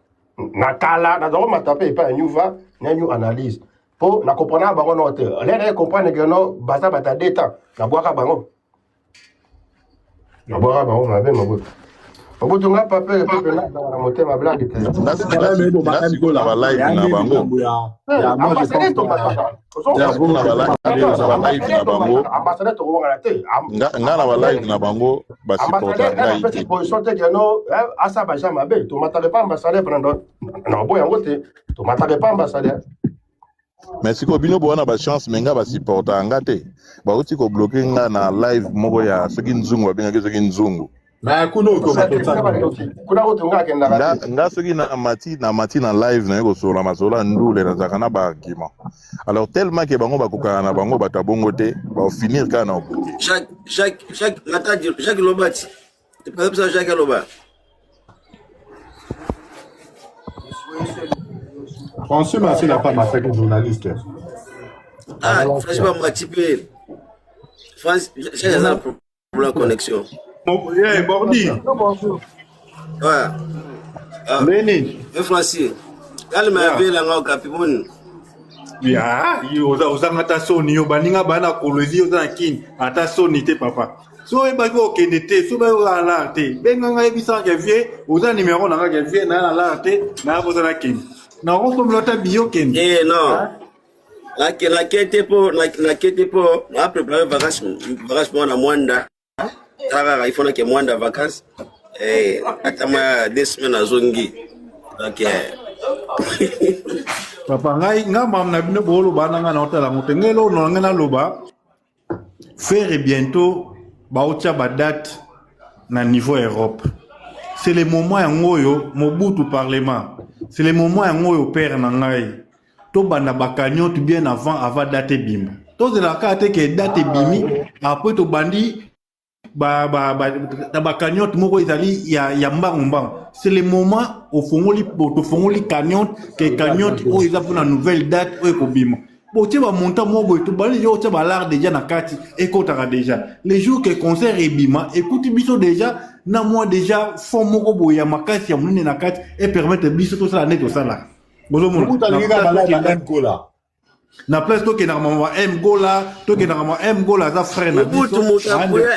na kala na do matape et pas Nuva na new analyse po na comprendre ba ngono te les comprendre que no basa bata data na boaka bango na boaka bango na be mabo Obutunga pape pepe na motema blague te. Na ba live na bango. Ya moi je pense. Ambassadeur to wonga te. Nga na ba live na bango ba supporter ngai. Ambassadeur position te no asa ba jama be to matale pas ambassadeur pendant na boya ngote to matale pas ambassadeur. Mais si ko bino bo na ba chance menga ba supporter ngate. Ba uti ko bloquer nga na live moko ya soki nzungu ba benga soki nzungu. Na kuno ko kuna utunga kenda nga soki na mati na live na yeko sola masola ndule na zakana ba argument. Alors tellement que bango ba kokana na bango ba tabongo te ba finir kana obuki. Chaque ngataji chaque lobati. Tu peux ça chaque loba. François Massé n'a pas massacré journaliste. Ah, franchement moi type France j'ai un problème pour la connexion. Yeah, Bordi. Ouais. Lénine. Francis. Quand il m'a appelé là, au Capimon, Ya, ozanga ta soni yo baninga bana kolozi oza na kini ata soni te papa. So ebaki okende te, so ba ala te. Benganga ebisa ke vie, oza numéro na nga ke vie na ala te, na boza na kini. Na roso mlota biyo kende. Eh non. La quête pour la préparer vacances pour la Mwanda. Il faut que Mwanda vacances. Eh, atama 2 semaines à Zongi. OK. Papa ngai mam na bino bolo bana nga na otala motengelo no nga na loba. Faire bientôt ba ocha ba date na niveau Europe. C'est le moment yango yo Mobutu parlement. C'est le moment yango yo père na ngai. To bana bakanyo tu bien avant date bimba. To de la carte que date bimi après to bandi bakanyo moko ezali ya mbang. C'est le moment au fongoli kanyon que kanyon o eza pour la nouvelle date o ko bima. Bon, tu vas monter mon boy, tu vas aller, tu vas l'art déjà na kati, écoutera déjà. Les jours que concert est bima, écoute biso déjà, na moi déjà, font mon boy, ya makasi, ya mouni na kati, et permettre biso tout ça la net au ça là. Bonjour mon. Na place to ke na mama M gola, to ke na mama M gola za frère na biso. Mobutu motapoya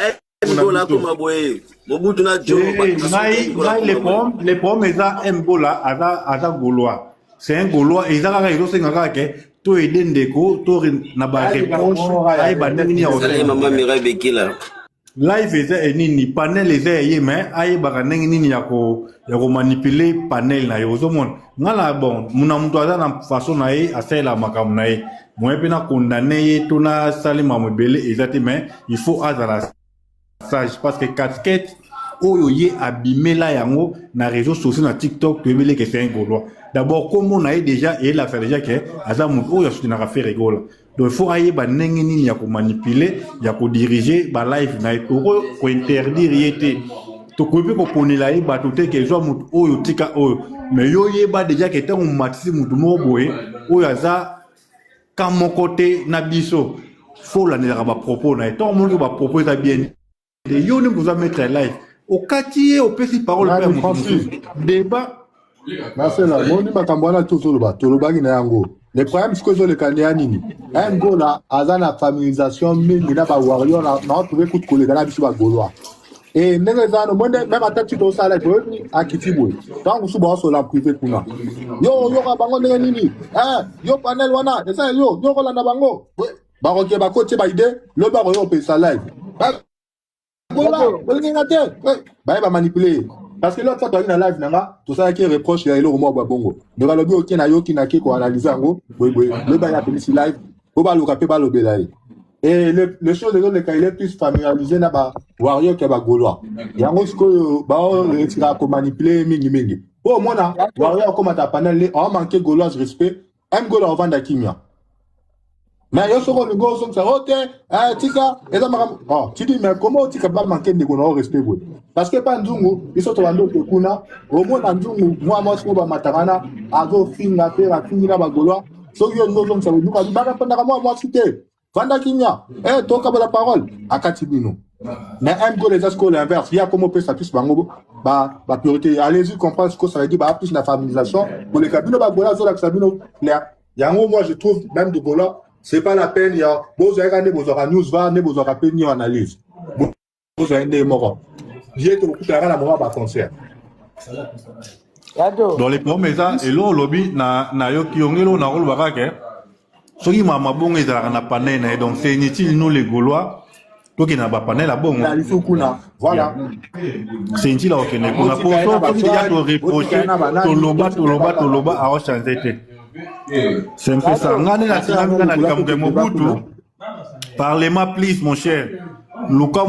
M gola kuma boye. Mobutu na jo. Les pommes eza M gola aza gaulois. C'est un gaulois et ça ilose ngaka ke to edendeko to na ba réponse ay ba ndini ya Salut maman Mireille Bekila. live eza enini panel eza ye mais ay ba nini ya ko manipuler panel na yo zomon ngala bon muna mtu aza na façon na ye asela makam na ye moi pe na condamner ye to na salima mobele ezati mais il faut azala sage parce que casquette oyo ye abimela yango na réseaux sociaux na TikTok to ebele que c'est un gaulois. D'abord comme on a déjà et la fait déjà que azamu oyo soutenir faire rigola. Donc il faut ayer ba ndenge nini ya ko manipuler, ya ko diriger ba live na ko interdire yete. To ko pe ko ponela ye ba to te que zo mutu oyo tika oyo. Mais yo ye ba déjà que tant on matisi mutu mo boye oyo aza quand mon côté na biso faut la ne ba propos na tant mon ba propos ta bien. Et yo ne vous mettre live. Au quartier, au petit parole, débat. Marcela, moni makambwana tozoloba, tolobaki na yango. Le problème c'est que zo le kanya nini. Ngo la azana familiarisation mingi na ba warrior na trouver coup de collègue na biso ba goloa. Et ndenge zano monde même attaque to sala to akitibwe. Donc su ba so la privé kuna. Yo ka bango ndenge nini? Yo panel wana, esa yo ko la na bango. Ba roke ba ko tie ba ide, lo ba yo pe sala. Voilà, bah va manipuler parce que l'autre fois tu as une live nanga tout ça qui reproche ya elo mo bongo donc le bio qui na yo qui na ki ko analyser ngo le ba ya police live au ba lo kapé ba lo belai et le chose de le il est plus familiarisé na ba warrior que ba gaulois yango siko ba retira ko manipuler mingi oh mona warrior comme ta panel on manqué gaulois respect m gaulois on vend kimia. Mais yo soko le go ça OK tika eza makam tu dis mais comment tika ba manquer de gono respect boy parce que pas nzungu biso to bando te kuna au moins nzungu moi ko ba matakana azo finga pe ra finga ba goloa so yo ngo ça veut dire ba panda ka moi cité vanda kinya toka ba la parole akati bino mais un go les asco l'inverse il y a comment peut ça plus bango ba priorité allez-y comprendre ce que ça veut dire ba plus la familiarisation pour les cabines ba gola zo la sabino clair yango moi je trouve même de gola c'est pas la peine, il y a beaux aïeux, beaux news va, beaux rappels, ni analyse. Beaux aïeux, mort. J'ai tout le temps à mort à concert. Dans les premiers ans, et là, lobby, na yo qui ont eu na rôle barake. Ce qui m'a bon est dans la panel, donc c'est inutile, nous les Gaulois. Toi qui n'as pas panel à bon. Voilà. C'est inutile, ok. On a pour toi, il y a tout reproché, tout loba, à changer. C'est un peu ça. Parlez-moi, please, mon cher. Luka,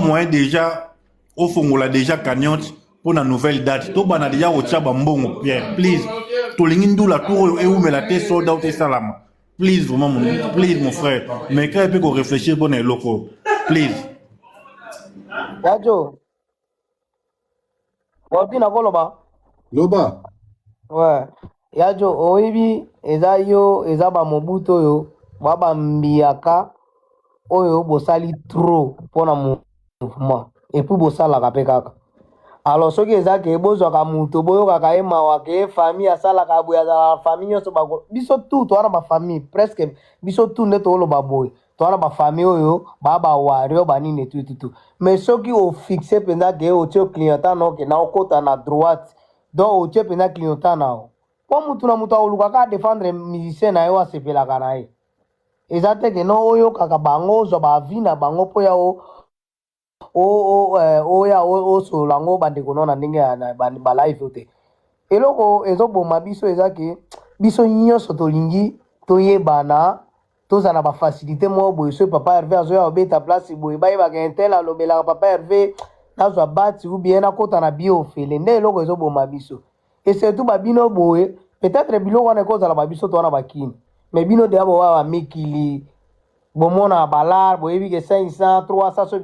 moi, déjà, au fond, on l'a déjà gagnante pour la nouvelle date. Tout le monde a déjà au Tchabambon, Pierre. Please. Tout le monde la tour et où me la tête sold out et salam. Please, vraiment, please, mon frère. Mais quand il peut réfléchir, bon, et locaux. Please. Yadjo. Wapina koloba. Loba. Ouais. Yadjo, oibi, eza yo, eza ba Mobutu yo, baba mbiaka, oyo bosali trop pour na mouvement. Et puis bosala kape kaka. alors soki ezalaka ebozwaka moto boyokaka ye mawa ke famille asalaka boye azalaka famille nyonso bagolo biso tu towana bafamille presque biso tu nde tooloba boye towana bafamille oyo baa bawario banini etututu mais soki ofixe mpenza ke otie clientan nao ke na okota na droite donc otie mpenza clientan nao mpo mutu na mutu akolukaka adefendre musicien na ye oyo asepelaka na ye eza te ke no oyokaka bango ozwa bavi na bango mpo ya oya osolola yango bandeko no na ndenge ya balive te eloko ezoboma biso eza ke biso nyonso tolingi toyebana tozala na bafacilité moko boye soki papa herve azoya kobeta place boye bayebaka intel alobelaka papa herve nazwa bati ou bien nakota na bio ofele nde eloko ezoboma biso et surtout babino boye peut-être biloko wana ekozala babiso to wana bakini mais bino deya bowa bamikili bomona balar boyebi ke 500 300 so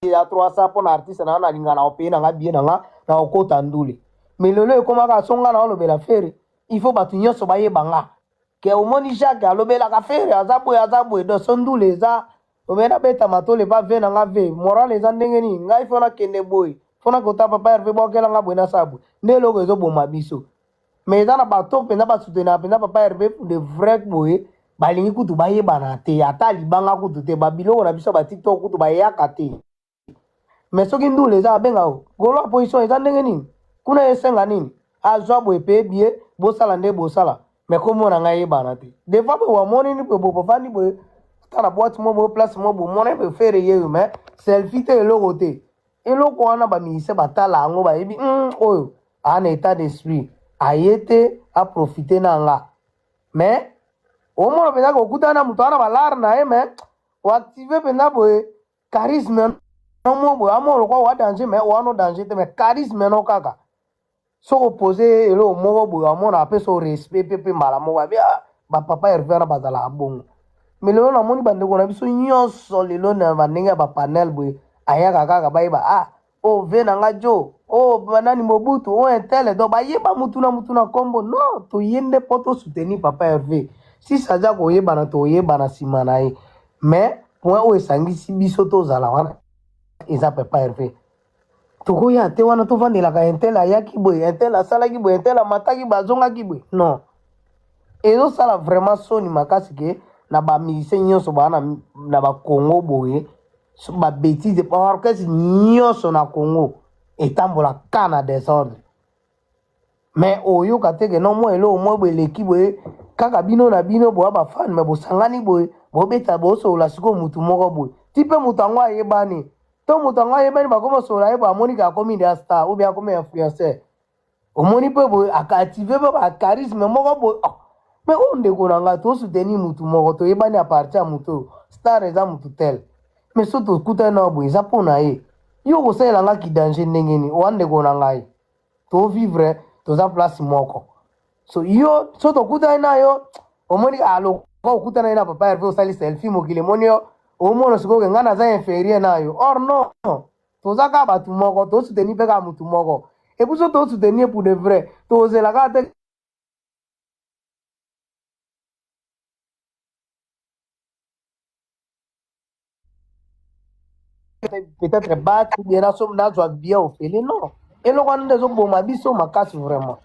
ya 300 mpo na artiste na nalinga na opeye nanga bie nanga na okota ndule mais lelo ekomaka songa na olobela fere il faut bato nyonso bayebanga ke omoni jacques alobelaka fere aza boye do so ndule eza omena beta matole pa ve nanga ve moral eza ndenge nini ngai fo nakende boye fo nakota papa herve bokelanga boye nasala boye nde eloko ezoboma biso mais eza na bato mpenza basoutenaka mpenza papa herve de vrai boye balingi kutu bayebana te ata libanga kutu te babiloko na biso batiktok kutu bayaka te mais soki ndule eza abenga o golo ya position eza ndenge nini kuna esenga nini azwa boye pe ebie bosala nde bosala mais komona ngai yebana te des fois boye wamoni ni boye bofandi boye tala boîte mo boye place mo boye mona boye fere yeyo mais selfie te eloko te eloko wana bamusicien batala yango bayebi oyo ana état d'esprit aye te aprofite na nga mais omona mpenza kokutana na moto wana balare na ye mais oactive mpenza boye charisme no boye amona kwa wa danger mais wana danger te mais charisme no kaka soko pose eloko moko boye amona apesa o respect pe mbala moko abi bapapa herve wana bazalaka bongo mais lelo namoni bandeko na biso nyonso lelo na bandenge ya bapanel boye ayaka kaka bayeba ve nanga jo banani mobutu intele donc bayeba mutu na nkombo non toye nde mpo tosoutenir papa herve si saza koyebana toyebana nsima na ye mais point oyo esangisi biso tozala wana eza papa herve tokoya te wana tovandelaka intel ayaki boye intel asalaki boye intel amataki boye azongaki boye non ezosala vraiment soni makasi ke na bamusicien nyonso baa na bakongo boye babétise baorchestre nyonso na congo etambola ka na désordre mais oyoka teke no mwa eloko mwa boye eleki boye kaka bino na bino boya bafane me bosangani boye bobeta bosolola sikoyo mutu moko boye ti mpe mutu yango ayebani to mutu yango ayebani bakoma osolola ye boye amoniki akomi nde star ou bien akomi influenceur omoni mpe boye akaactive mpe bacharisme moko boye mais oyo ndeko na ngai tosoutenir mutu moko toyebani apartir ya mutu oyo star eza mutu tel mais so tokutani na boye eza mpo na ye yo kosalelangaki danger ndenge nini owa ndeko na ngai tovivre toza place moko so yo so tokutani na yo omoni aloko okutana ye na papa herve osali selfie mokili emoni yo omona sikoke ngai naza inférieur na yo or non toza kaka bato moko tosoutenir mpe kaka mutu moko epuis so tosoutenir pour de vrai tozelaka te peut-être battre ou bien nazwa bien ofele non eloko wana nde ezoboma biso makasi vraiment